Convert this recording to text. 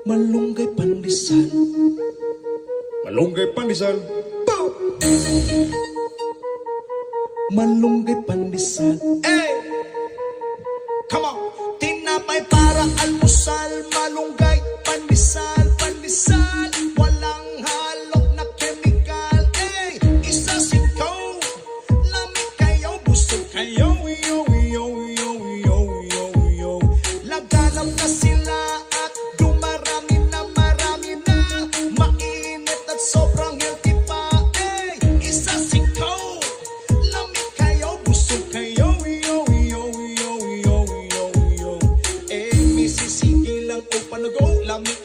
Malunggay pandesal. Malunggay pandesal. Malunggay pandesal. Hey! Come on! Tinapay para almusal, malunggay, pandesal, pandesal. Walang halok na chemical. Hey! Isa singkaw, lamig kayo, busog kayo. Yo, yo, yo, yo, yo, yo. Laganap na sila at dumarami na, marami na. Mainit at sobrang healthy pa. Hey! Isa singkaw, lamig kayo, busog kayo. Yo, yo, yo, yo, yo, yo. Eh, misisigi lang o panago, lamig